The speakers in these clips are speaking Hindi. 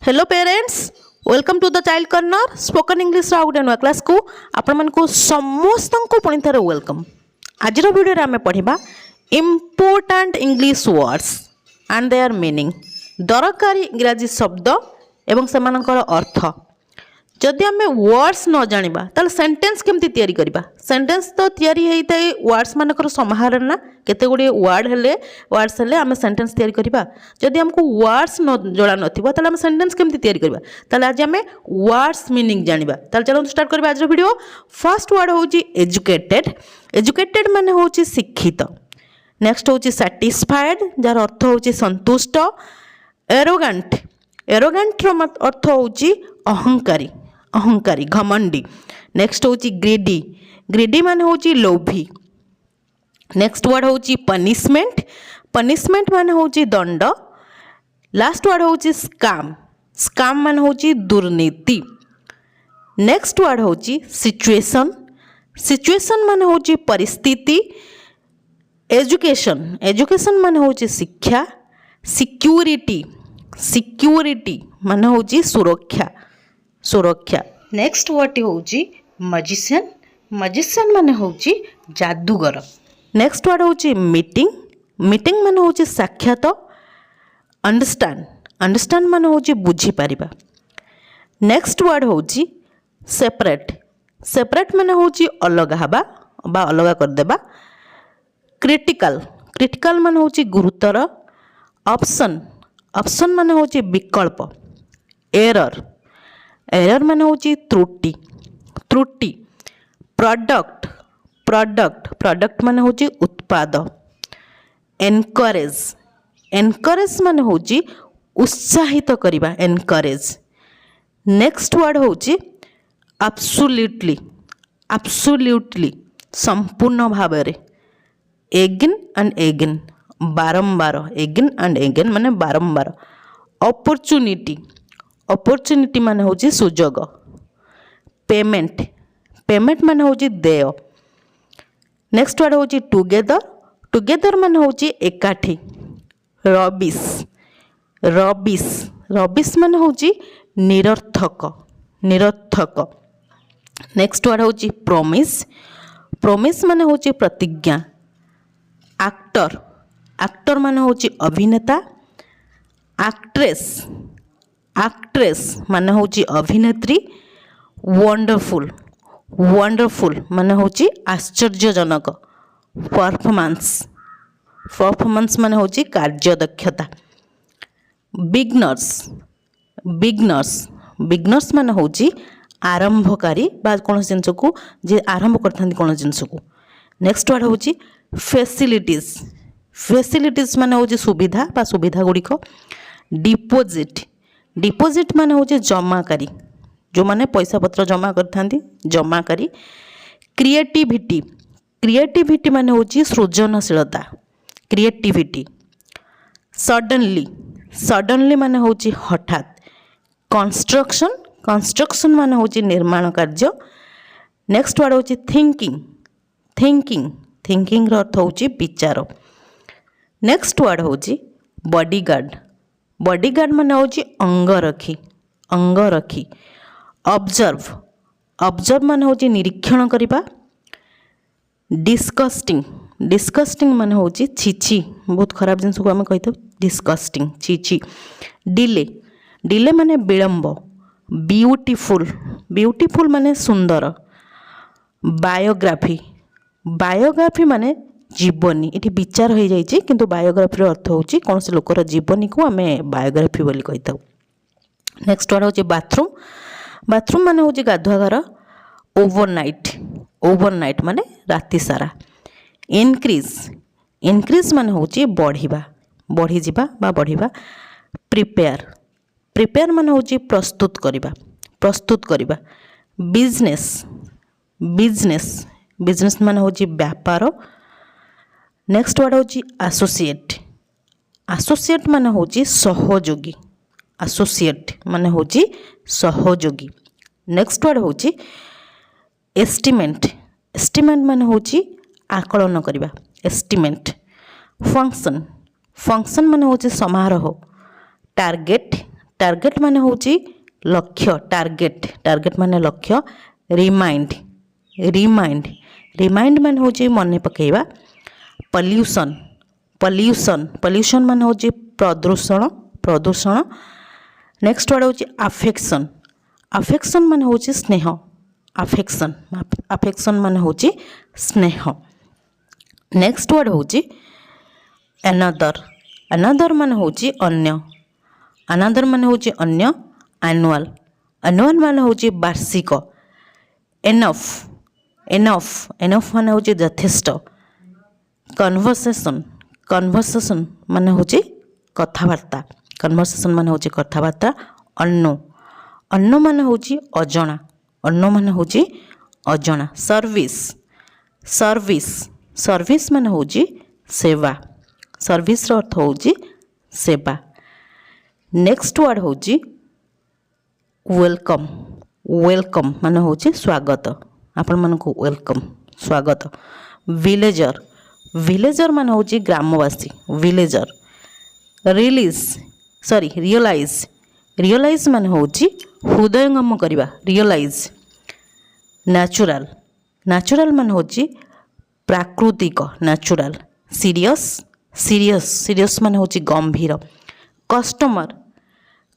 Hello parents, welcome to the child corner spoken English गोटे नुआ क्लास को आपण को समस्त को पुणी थे वेलकम। आज वीडियो आम पढ़ा important English words and their meaning, दरकारी इंग्राजी शब्द एवं सेमानकर अर्थ। जदि आम वर्ड्स न जानिबा ताल सेंटेंस केमती तैयारी करिबा। सेंटेंस तो तैयारी होता है वर्ड्स मानकर समाहार ना, केते गुड़े वर्ड्स हेले आम सेंटेंस तैयारी करिबा। जदि हमको वर्ड्स न जड़ा नथिबा ताल आम सेंटेंस केमती तैयारी करिबा। ताल आज आम वर्ड्स मीनिंग जानिबा। ताल चलो स्टार्ट करिबा आज वीडियो। फर्स्ट वर्ड होची एजुकेटेड। एजुकेटेड माने होची शिक्षित। नेक्स्ट होची सैटिस्फाइड जार अर्थ होची संतुष्ट। एरोगेंट, एरोगेंट रो अर्थ होची अहंकारी, अहंकारी घमंडी। नेक्स्ट होची ग्रीडी, ग्रीडी माने होची लोभी। नेक्स्ट वर्ड होची पनिशमेंट, पनिशमेंट माने होची दंड। लास्ट वर्ड होची स्कैम, स्कैम माने होची दुर्नीति। नेक्स्ट वर्ड होची सिचुएशन, सिचुएशन माने होची परिस्थिति। एजुकेशन, एजुकेशन माने होची शिक्षा। सिक्यूरिटी, सिक्यूरिटी माने होची सुरक्षा, सुरक्षा। नेक्स्ट वर्ड होची मजिशियन, मजिशियन माने होची जादूगर। नेक्स्ट वर्ड होची मीटिंग, मीटिंग माने होची साक्षात। अंडरस्टैंड, अंडरस्टैंड माने होची बुझी पारिबा। नेक्स्ट वर्ड होची सेपरेट, सेपरेट माने होची अलग हबा बा अलग कर देबा। क्रिटिकल, क्रिटिकल माने होची गुरुतर। ऑप्शन, ऑप्शन माने होची विकल्प। एरर, एरर माने होची त्रुटि, त्रुटि। प्रोडक्ट, प्रोडक्ट, प्रोडक्ट माने होची उत्पाद। एनकरेज, एनकरेज माने होची उत्साहित करिबा, एनकरेज। नेक्स्ट वर्ड होची एब्सोल्युटली, एब्सोल्युटली संपूर्ण भाबरे। एगेन एंड एगेन बारंबार, एगेन एंड एगेन माने बारंबार। अपॉर्चुनिटी, अपॉर्चुनिटी माने होची सुजोग। पेमेंट, पेमेंट माने होची देय। नेक्स्ट वर्ड होची टुगेदर, टुगेदर माने होची एकाठी। रबिश, रबिश, रबिश माने होची निरर्थक, निरर्थक। नेक्स्ट वर्ड होची प्रॉमिस, प्रॉमिस माने होची प्रतिज्ञा। एक्टर, एक्टर माने होची अभिनेता। एक्ट्रेस, एक्ट्रेस माने होची अभिनेत्री। वंडरफुल, वंडरफुल माने होची आश्चर्यजनक। परफॉर्मेंस, परफॉर्मेंस माने होची कार्यदक्षता। बिगनर्स, बिगनर्स, बिगनर्स माने होची आरंभकारी बा कौन जिनस को जे आरंभ करथांती कौन जिनस को। नेक्स्ट वर्ड होची फैसिलिटीज, फैसिलिटीज माने होची सुविधा बा सुविधा गुड़िक। डिपोजिट, डिपोजिट माने होची जमाकारी, जो माने पैसा पत्र जमा करथांती जमाकारी। क्रिएटिविटी, क्रिएटिविटी माने होची सृजनशीलता, क्रिएटिविटी। सडनली, सडनली माने होची हठात। कंस्ट्रक्शन, कंस्ट्रक्शन माने होची निर्माण कार्य। नेक्स्ट वर्ड होची थिंकिंग, थिंकिंग, थिंकिंग रो अर्थ होची विचार। नेक्स्ट वर्ड होची बॉडीगार्ड, बॉडीगार्ड माने होची अंगरखी, अंगरखी। ऑब्जर्व, ऑब्जर्व माने होची निरीक्षण करिबा। डिस्कस्टिंग, डिस्कस्टिंग माने होची छीछी, बहुत खराब जिनस को आम कही डिस्कस्टिंग, छीछी। डिले, डिले माने विलंब। ब्यूटीफुल, ब्यूटीफुल माने सुंदर। बायोग्राफी, बायोग्राफी माने जीवनी। ये विचार हो जाइए किंतु बायोग्राफी अर्थ होची कौन से लोकर जीवनी को आम बायोग्राफी बोली कही था। नेक्स्ट वर्ड होची बाथरूम, बाथरूम माने होची गाधुआघर। ओवरनाइट, ओवरनाइट माने राति सारा। इनक्रीज, इनक्रीज माने होची बढ़िबा, बढ़ी जिबा बा बढ़िबा। प्रिपेयर, प्रिपेयर माने होची प्रस्तुत करिबा, प्रस्तुत करिबा। बिजनेस, बिजनेस, बिजनेस माने होची व्यापार। नेक्स्ट वर्ड होची एसोसिएट, एसोसिएट माने होची सहयोगी, एसोसिएट माने होची सहयोगी। नेक्स्ट वर्ड होची एस्टिमेट, एस्टिमेट माने होची आकलन करिबा, एस्टिमेट। फंक्शन, फंक्शन माने होची समारोह। टार्गेट, टार्गेट माने होची लक्ष्य टार्गेट टार्गेट माने लक्ष्य रिमाइंड रिमाइंड रिमाइंड माने होची मन पकेइबा पॉल्यूशन पॉल्यूशन पॉल्यूशन माने होची प्रदूषण प्रदूषण नेक्स्ट वर्ड होची अफेक्शन अफेक्शन माने होची स्नेह अफेक्शन अफेक्शन माने होची स्नेह नेक्स्ट वर्ड होची अनदर अनदर माने होची अन्य अनदर माने होची अन्य एनुअल एनुअल माने होची वार्षिक एनफ एनफ एनफ माने होची यथेष्ट कन्वर्सेशन कन्वर्सेशन माने होची कथावार्ता कन्वर्सेशन माने होची कथावार्ता अन्न अन्न माने होची अजणा अन्न माने होची अजणा सर्विस सर्विस सर्विस माने होची सेवा सर्विस रो अर्थ होची सेवा नेक्स्ट वर्ड होची वेलकम वेलकम माने होची स्वागत आपण मानको वेलकम स्वागत विलेजर विलेजर माने होची ग्रामवासी villager release sorry realise realise माने होची हृदयंगम करिबा रियलाइज नेचुरल नेचुरल माने होची प्राकृतिक नेचुरल सीरियस सीरियस सीरियस माने होची गंभीर कस्टमर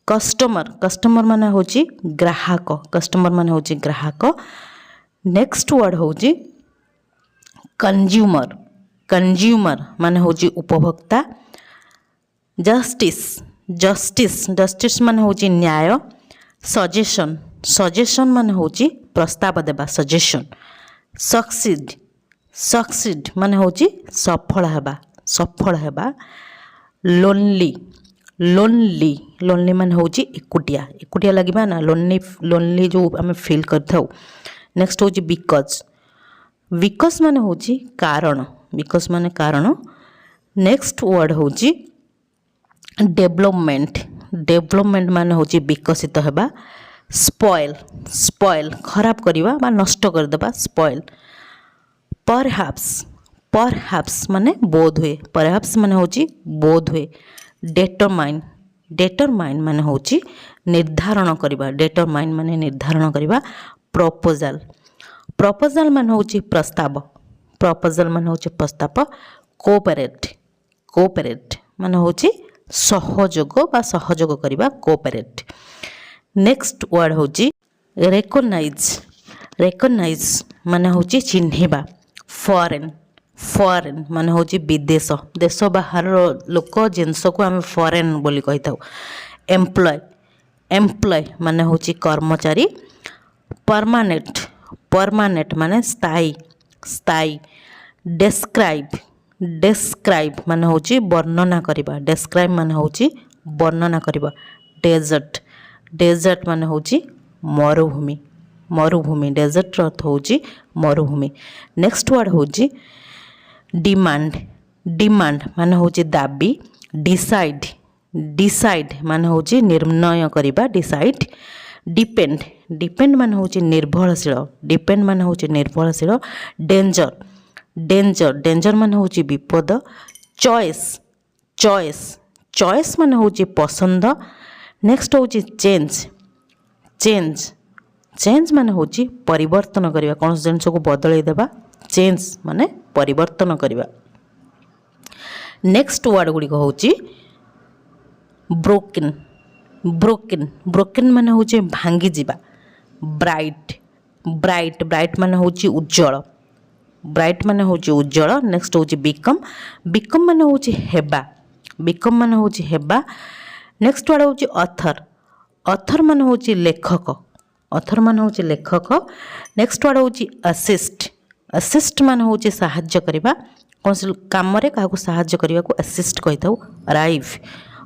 कस्टमर कस्टमर माने होची ग्राहक कस्टमर माने होची ग्राहक नेक्स्ट वर्ड होची कंज्यूमर कंज्यूमर माने होची उपभोक्ता जस्टिस जस्टिस जस्टिस माने होची न्याय सजेशन सजेशन माने होची प्रस्ताव देबा सजेशन सक्सीड सक्सीड माने होची सफल हेबा लोनली लोनली लोनली माने होची एकुटिया एकुटिया लगिबा ना लोनली लोनली जो आमे फील करथाउ नेक्स्ट होची बिकॉज बिकॉज माने होची कारण बिकॉज माने कारण नेक्स्ट वर्ड होची डेवलपमेंट डेवलपमेंट माने होची विकसित हेबा स्पॉइल स्पॉइल खराब करिबा बा नष्ट कर देबा स्पॉइल परहैप्स परहैप्स माने बोध हुए परहैप्स माने होची बोध हुए डेटरमाइन डेटरमाइन माने होची निर्धारण करिबा डेटरमाइन माने निर्धारण करिबा प्रपोजल प्रपोजल माने होची प्रस्ताव प्रपोजल माने होची प्रस्ताव कोऑपरेट कोऑपरेट माने होची सहयोग बा सहयोग करिबा कोऑपरेट नेक्स्ट वर्ड होची रेकग्नाइज रेकग्नाइज माने होची चिन्हिबा फॉरेन फॉरेन माने होची विदेश देश बाहर लोक जिनस को आम फॉरेन बोली कहि थाउ एम्प्लॉय एम्प्लॉय माने होची कर्मचारी परमानेंट परमानेंट माने स्थायी स्थायी डेस्क्राइब डेस्क्राइब माने होची वर्णना करिबा डेस्क्राइब माने होची वर्णना करिबा डेजर्ट डेजर्ट माने होची मरुभूमि मरुभूमि डेजर्ट अर्थ होची मरुभूमि नेक्स्ट वर्ड होची डिमांड डिमांड माने होची दाबी डिसाइड डिसाइड माने होची निर्णय करिबा डिसाइड डिपेंड डिपेंड माने होची निर्भरशील डिपेंड माने होची निर्भरशील डेंजर डेंजर डेंजर माने होची विपद चॉइस चॉइस चॉइस माने होची पसंद नेक्स्ट होची चेंज चेंज चेंज माने होची परिवर्तन करिबा कोन जिनिस को बदलै देबा चेंज माने परिवर्तन करिबा नेक्स्ट वर्ड गुडी को होची ब्रोकन ब्रोकन ब्रोकन माने होची भांगी जिबा ब्राइट ब्राइट ब्राइट माने होची उज्जवल ब्राइट माने होची उज्जवल नेक्स्ट होची बिकम बिकम माने होची हेबा बिकम माने होची हेबा नेक्स्ट वर्ड होची ऑथर ऑथर माने होची लेखक ऑथर माने होची लेखक नेक्स्ट वर्ड होची असिस्ट असिस्ट माने होची सहाय्य करिबा कोन से काम रे काहको सहाय्य करिबा को असिस्ट कहिताउ अराइव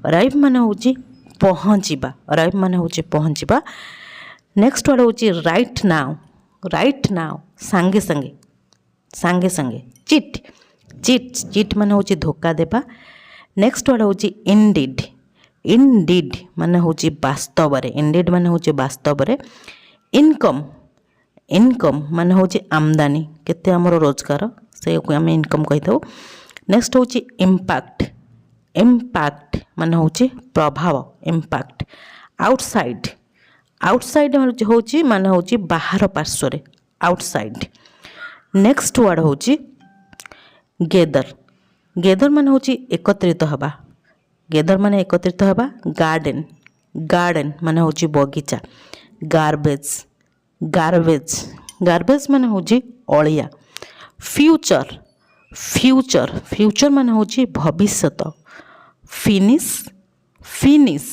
अराइव माने होची पहुँचीबा अराइव माने होची पहुँचीबा नेक्स्ट वर्ड होची राइट नाउ सांगे सांगे सांगे सांगे चिट चिट चिट माने होची धोखा देबा नेक्स्ट वर्ड होची इनडिड इनडिड माने होची वास्तव रे इनडिड माने होची वास्तव रे इनकम इनकम माने होची आमदानी केते हमर रोजगार से को हम इनकम कहिथौ नेक्स्ट होची इम्पैक्ट इम्पैक्ट माने होची प्रभाव इम्पैक्ट आउटसाइड आउटसाइड होची माने होची बाहर पार्श्व रे आउटसाइड। नेक्स्ट वर्ड होची गेदर गेदर माने होची एकत्रित हवा गेदर माने एकत्रित हवा। गार्डन गार्डन माने होची बगीचा। गार्बेज गार्बेज गार्बेज माने होची अलिया। फ्यूचर फ्यूचर फ्यूचर माने होची भविष्यत। फिनिश फिनिश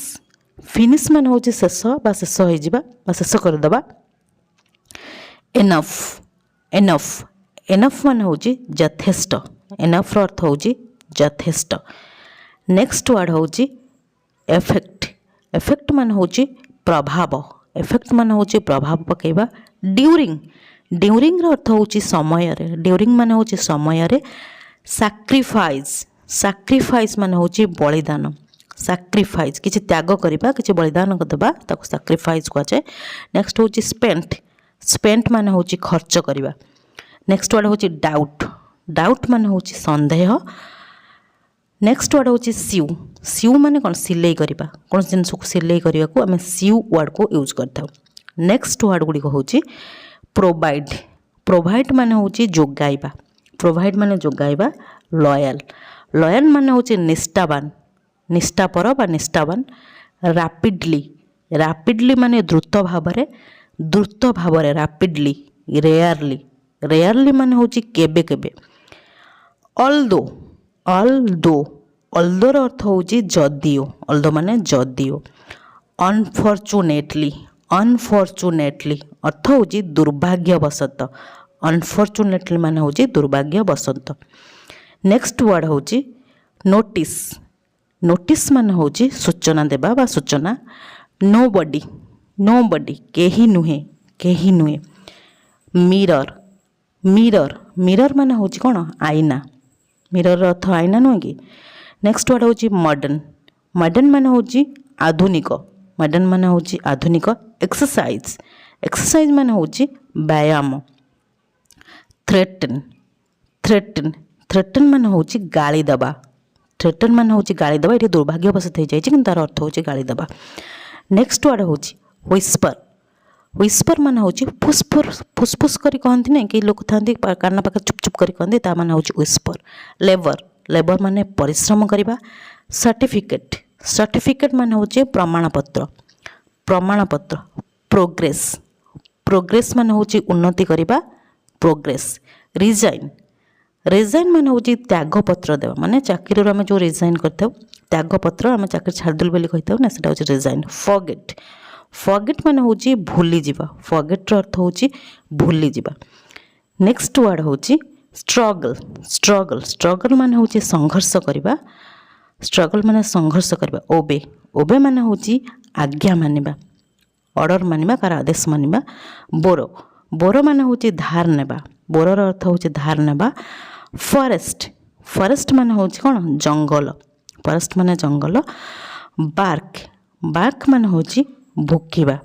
फिनिश माने होची शेष बा शेष हो जिबा बा शेष कर दबा। एनफ एनफ एनफ माने होची यथेष्ट। एनफ रो अर्थ होची यथेष्ट। नेक्स्ट वर्ड होची इफेक्ट इफेक्ट माने होची प्रभाव। इफेक्ट माने होची प्रभाव पकेबा। ड्यूरिंग ड्यूरिंग रो अर्थ होची समय रे। ड्यूरिंग माने होची समय रे। सैक्रिफाइस सैक्रिफाइस माने होची बलिदान। सैक्रिफाइस किछि त्याग करिबा किछि बलिदान करदबा ताको सैक्रिफाइस कुआ जाय। नेक्स्ट होची स्पेंट स्पेंट माने होची खर्च करिबा। नेक्स्ट वर्ड होची डाउट डाउट माने होची संदेह। नेक्स्ट वर्ड होची सीउ सीउ माने कोन सिलाई करिबा कोन जिंस को सिलाई करिबा को हमें सीउ वर्ड को यूज करथाउ। नेक्स्ट वर्ड गुडी को होची प्रोवाइड प्रोवाइड माने होची जोगाइबा। प्रोवाइड माने जोगाइबा। लॉयल लॉयल माने होची निष्ठावान निष्ठापर बा निष्ठावान। रैपिडली रैपिडली माने द्रुत भावरे रैपिडली। रेयरली रेयरली माने होची केबे केबे। अल्दो अल्दो अल्दोर अर्थ होची जदियो। अल्दो माने जदियो। अनफॉर्चुनेटली अनफॉर्चुनेटली अर्थ होची दुर्भाग्यवशत। अनफॉर्चुनेटली माने होची दुर्भाग्यवशत। नेक्स्ट वर्ड होची नोटिस नोटिस माने होची सूचना देबा बा सूचना। नोबडी नोबडी केही नुहे। मिरर मिरर मिरर माने होची कोन आईना। मिरर अर्थ आईना नुहे कि। नेक्स्ट वर्ड होची मॉडर्न मॉडर्न माने होची आधुनिक। मॉडर्न माने होची आधुनिक। एक्सरसाइज एक्सरसाइज माने होची व्यायाम। थ्रेटन थ्रेटन थ्रेटन माने होची गाली दबा। थ्रेटन माने होची गाली दबा। ये दुर्भाग्यवशत हो जाए कि तार अर्थ होची गाली दबा। नेक्स्ट वर्ड होची व्हिस्पर व्हिस्पर माने होची फुसफुस फुसफुस करी कहंती नै कि लोक थांती काना पाख चुप चुप करी कहंती ता माने होची व्हिस्पर। लेबर लेबर माने परिश्रम करिबा। सर्टिफिकेट सर्टिफिकेट माने होची प्रमाणपत्र प्रमाणपत्र। प्रोग्रेस प्रोग्रेस माने होची उन्नति करिबा। प्रोग्रेस। रिजाइन रिजाइन माने होची त्यागपत्र देवा माने चाकरी रो हमें जो रिजाइन करथाउ त्यागपत्र हमें चाकरी छाड़देल बोली कहिथाउ ना सेटा होची रिजाइन। फॉरगेट फॉरगेट माने होची भूली जिबा। फॉरगेट रो अर्थ होची भूली जिबा। नेक्स्ट वर्ड होची स्ट्रगल स्ट्रगल स्ट्रगल माने होची संघर्ष करिबा। स्ट्रगल माने संघर्ष करिबा। ओबे ओबे माने होची आज्ञा मानिबा ऑर्डर मानिबा कार आदेश मानिबा। बोरो बोरो माने होची धार नेबा। बोरोर अर्थ होची धार नेबा। फॉरेस्ट फॉरेस्ट माने होची कोन जंगल। फॉरेस्ट माने जंगल। बार्क बार्क माने होची भुकिबा।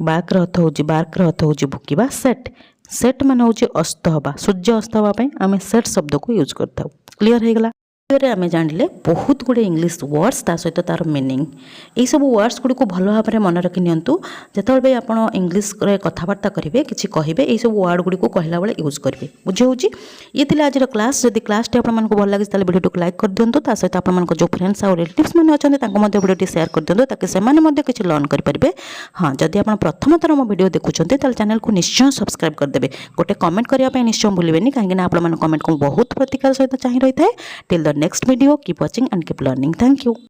बार्क अर्थ होची बार्क अर्थ होची भुकिबा। सेट सेट माने होची अस्त हवा सूर्य अस्त हवा पई आमे सेट शब्द को यूज करथाउ। क्लियर हे गेला। आम जानिले बहुत गुड़े इंग्लिश वर्ड्स ता सहित तार मीनिंग यही सब वर्ड्स गुड़ी को भल भाव में मन रखि नियंतु जिते आप इंग्लिश कथबार्ता करेंगे किसी कहे यही सब वर्ड गुड़ी को कहला बेले यूज करेंगे बुझे हो ये थी आज क्लास जदि क्लास आपको भल लगे तेल वीडियो को लाइक कर दिंतु ता सहित आप जो फ्रेंड्स और रिलेटिव्स मैंने अच्छा वीडियो शेयर कर दिंतु ताकि से किसी लर्न करेंगे। हाँ जदि आप प्रथम थर मो वीडियो देखुं चैनल को निश्चय सब्सक्राइब करदे गोटे कमेंट करने निश्चय भूलें कहीं आप कमेंट को बहुत प्रतिकार सहित चाहिए रही है। Till the next video keep watching and keep learning. Thank you.